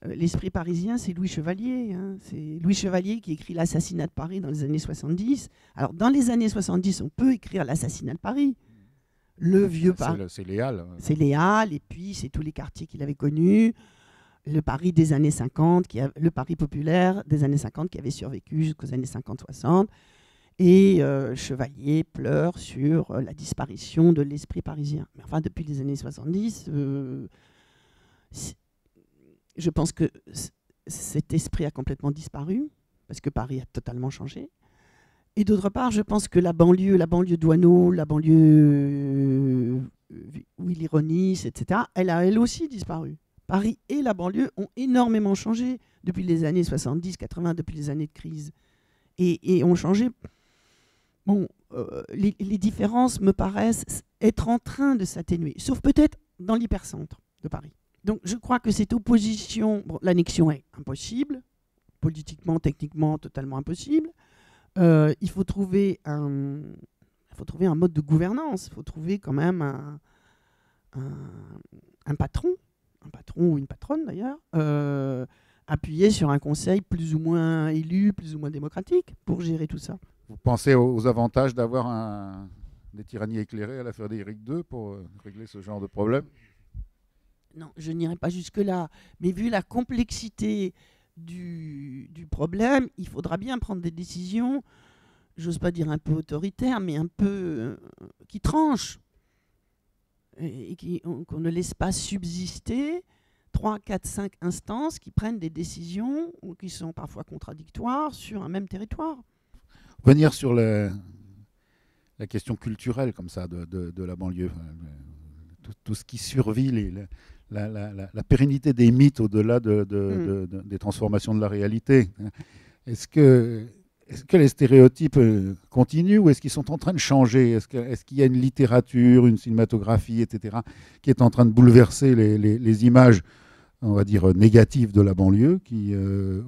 L'esprit parisien, c'est Louis Chevalier. Hein. C'est Louis Chevalier qui écrit l'Assassinat de Paris dans les années 70. Alors, dans les années 70, on peut écrire l'Assassinat de Paris. Le vieux Paris. C'est Léal. C'est Léal, et puis c'est tous les quartiers qu'il avait connus. Le Paris des années 50, le Paris populaire des années 50 qui avait survécu jusqu'aux années 50-60. Et Chevalier pleure sur la disparition de l'esprit parisien. Mais enfin, depuis les années 70, je pense que cet esprit a complètement disparu, parce que Paris a totalement changé. Et d'autre part, je pense que la banlieue Douaneau, la banlieue Willy-Ronis, etc., elle a elle aussi disparu. Paris et la banlieue ont énormément changé depuis les années 70-80, depuis les années de crise. Et ont changé... Bon, les différences me paraissent être en train de s'atténuer, sauf peut-être dans l'hypercentre de Paris. Donc je crois que cette opposition, l'annexion est impossible, politiquement, techniquement, totalement impossible. Il faut trouver un mode de gouvernance, il faut trouver quand même un patron ou une patronne d'ailleurs, appuyé sur un conseil plus ou moins élu, plus ou moins démocratique pour gérer tout ça. Vous pensez aux avantages d'avoir des tyrannies éclairées à la Frédéric II pour régler ce genre de problème? Non, je n'irai pas jusque-là. Mais vu la complexité du problème, il faudra bien prendre des décisions, j'ose pas dire un peu autoritaires, mais un peu qui tranchent. Et qu'on ne laisse pas subsister 3, 4, 5 instances qui prennent des décisions qui sont parfois contradictoires sur un même territoire. Revenir sur la question culturelle comme ça de la banlieue, tout ce qui survit, la pérennité des mythes au-delà des transformations de la réalité. Est-ce que les stéréotypes continuent, ou est-ce qu'ils sont en train de changer? Est-ce qu'il y a une littérature, une cinématographie, etc., qui est en train de bouleverser les images, on va dire, négatives de la banlieue,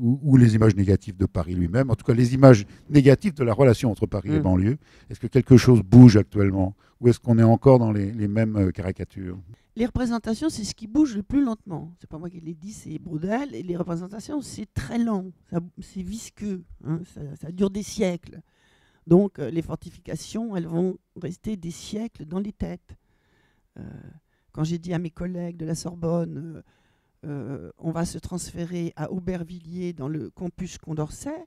ou les images négatives de Paris lui-même, en tout cas les images négatives de la relation entre Paris et banlieue? Est-ce que quelque chose bouge actuellement, ou est-ce qu'on est encore dans les mêmes caricatures? Les représentations, c'est ce qui bouge le plus lentement. C'est pas moi qui l'ai dit, c'est Braudel. Et les représentations, c'est très lent, c'est visqueux, hein, ça dure des siècles. Donc les fortifications, elles vont rester des siècles dans les têtes. Quand j'ai dit à mes collègues de la Sorbonne, on va se transférer à Aubervilliers dans le campus Condorcet,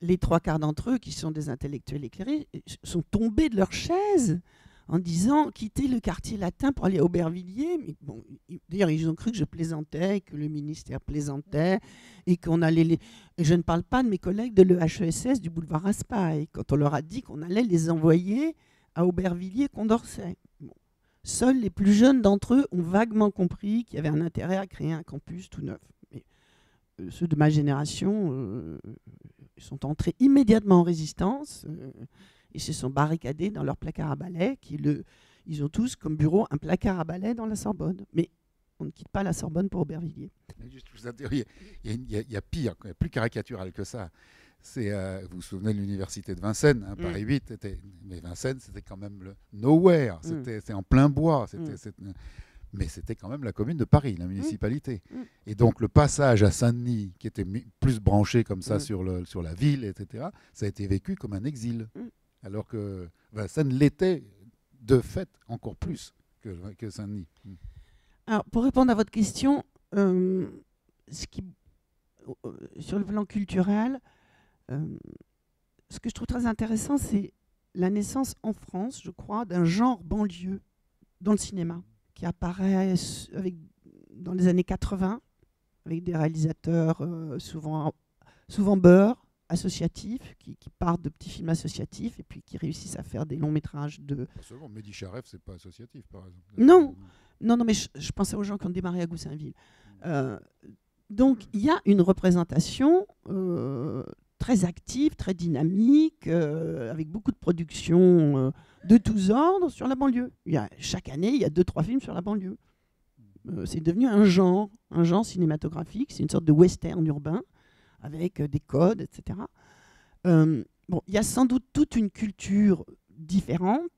les 3/4 d'entre eux, qui sont des intellectuels éclairés, sont tombés de leur chaise en disant quitter le quartier latin pour aller à Aubervilliers. Mais bon, d'ailleurs, ils ont cru que je plaisantais, que le ministère plaisantait, et qu'on allait et je ne parle pas de mes collègues de l'EHESS du boulevard Raspail, quand on leur a dit qu'on allait les envoyer à Aubervilliers, Condorcet. Bon. Seuls les plus jeunes d'entre eux ont vaguement compris qu'il y avait un intérêt à créer un campus tout neuf. Mais, ceux de ma génération sont entrés immédiatement en résistance. Ils se sont barricadés dans leur placard à balai. Ils ont tous comme bureau un placard à balai dans la Sorbonne. Mais on ne quitte pas la Sorbonne pour Aubervilliers. Il y a pire, il y a plus caricatural que ça. Vous vous souvenez de l'université de Vincennes, hein, Paris 8, mais Vincennes, c'était quand même le nowhere. C'était en plein bois. Mais c'était quand même la commune de Paris, la municipalité. Et donc le passage à Saint-Denis, qui était plus branché comme ça sur la ville, etc., ça a été vécu comme un exil. Alors que Vincennes l'était de fait encore plus que Saint-Denis. Alors, pour répondre à votre question, sur le plan culturel, ce que je trouve très intéressant, c'est la naissance en France, je crois, d'un genre banlieue dans le cinéma, qui apparaît dans les années 80, avec des réalisateurs souvent beurre, associatifs, qui partent de petits films associatifs et puis qui réussissent à faire des longs métrages de... Pas seulement, Mehdi Charef, c'est pas associatif, par exemple. Non, mais je pensais aux gens qui ont démarré à Goussainville. Donc, il y a une représentation très active, très dynamique, avec beaucoup de productions de tous ordres sur la banlieue. Chaque année, il y a 2-3 films sur la banlieue. C'est devenu un genre cinématographique, c'est une sorte de western urbain, avec des codes, etc. Il y a sans doute toute une culture différente,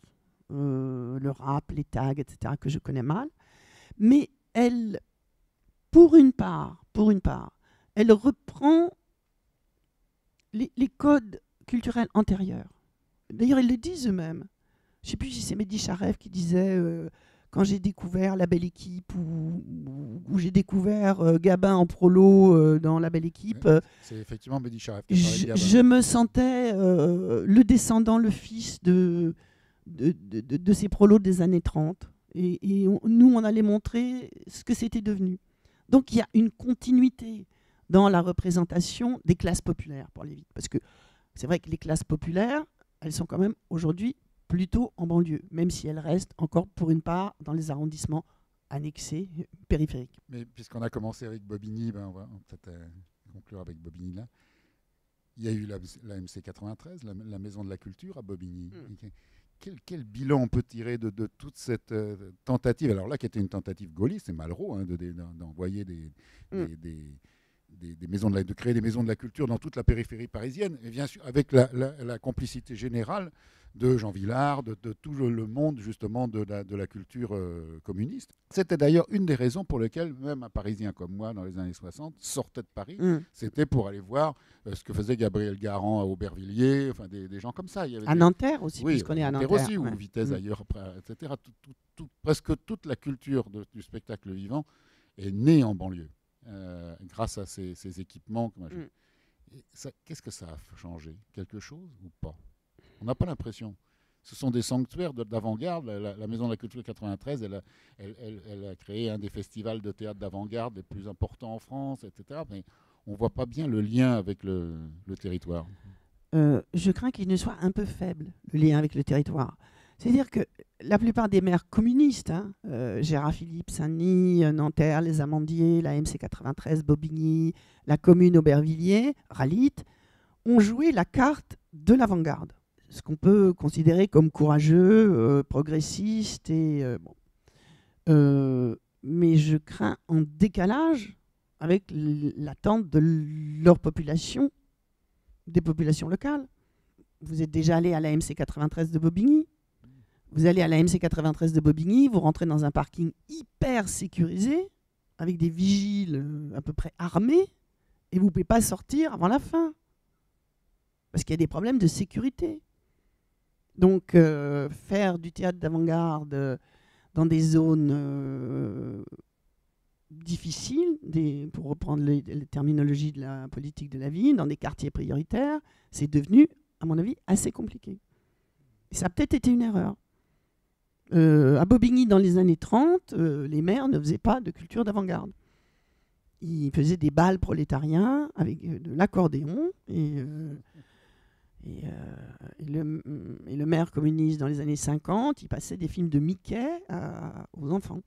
le rap, les tags, etc., que je connais mal, mais elle, pour une part, elle reprend les codes culturels antérieurs. D'ailleurs, ils le disent eux-mêmes. Je ne sais plus si c'est Mehdi Charef qui disait quand j'ai découvert La Belle Équipe ou j'ai découvert Gabin en prolo dans La Belle Équipe. C'est effectivement Mehdi Charef. Je me sentais le descendant, le fils de ces prolos des années 30. Et nous, on allait montrer ce que c'était devenu. Donc, il y a une continuité dans la représentation des classes populaires, pour aller vite. Parce que c'est vrai que les classes populaires, elles sont quand même aujourd'hui plutôt en banlieue, même si elles restent encore pour une part dans les arrondissements annexés, périphériques. Mais puisqu'on a commencé avec Bobigny, on va peut-être conclure avec Bobigny là. Il y a eu la MC 93, la Maison de la Culture à Bobigny. Quel bilan on peut tirer de toute cette tentative, alors là qui était une tentative gaulliste, c'est Malraux, hein, d'envoyer des maisons de créer des maisons de la culture dans toute la périphérie parisienne, et bien sûr avec la complicité générale de Jean Vilar, de tout le monde justement de la culture communiste. C'était d'ailleurs une des raisons pour lesquelles même un Parisien comme moi dans les années 60 sortait de Paris, c'était pour aller voir ce que faisait Gabriel Garand à Aubervilliers, enfin des gens comme ça. Il y avait Nanterre aussi, puisqu'on est à Nanterre. Aussi, ou Vitesse ailleurs, etc. Presque toute la culture du spectacle vivant est née en banlieue. Grâce à ces équipements. Qu'est-ce que ça a changé? Quelque chose ou pas? On n'a pas l'impression. Ce sont des sanctuaires d'avant-garde. La Maison de la Culture 93, elle a créé un des festivals de théâtre d'avant-garde les plus importants en France, etc. Mais on ne voit pas bien le lien avec le territoire. Je crains qu'il ne soit un peu faible, le lien avec le territoire. C'est-à-dire que la plupart des maires communistes, Gérard Philippe, Saint-Denis, Nanterre, les Amandiers, la MC 93, Bobigny, la commune Aubervilliers, Ralit, ont joué la carte de l'avant-garde. Ce qu'on peut considérer comme courageux, progressiste. Mais je crains un décalage avec l'attente de leur population, des populations locales. Vous êtes déjà allé à la MC 93 de Bobigny. Vous allez à la MC 93 de Bobigny, vous rentrez dans un parking hyper sécurisé, avec des vigiles à peu près armés, et vous ne pouvez pas sortir avant la fin. Parce qu'il y a des problèmes de sécurité. Donc, faire du théâtre d'avant-garde dans des zones difficiles, pour reprendre les terminologies de la politique de la ville, dans des quartiers prioritaires, c'est devenu, à mon avis, assez compliqué. Et ça a peut-être été une erreur. À Bobigny, dans les années 30, les maires ne faisaient pas de culture d'avant-garde. Ils faisaient des bals prolétariens avec de l'accordéon et le maire communiste dans les années 50, il passait des films de Mickey aux enfants.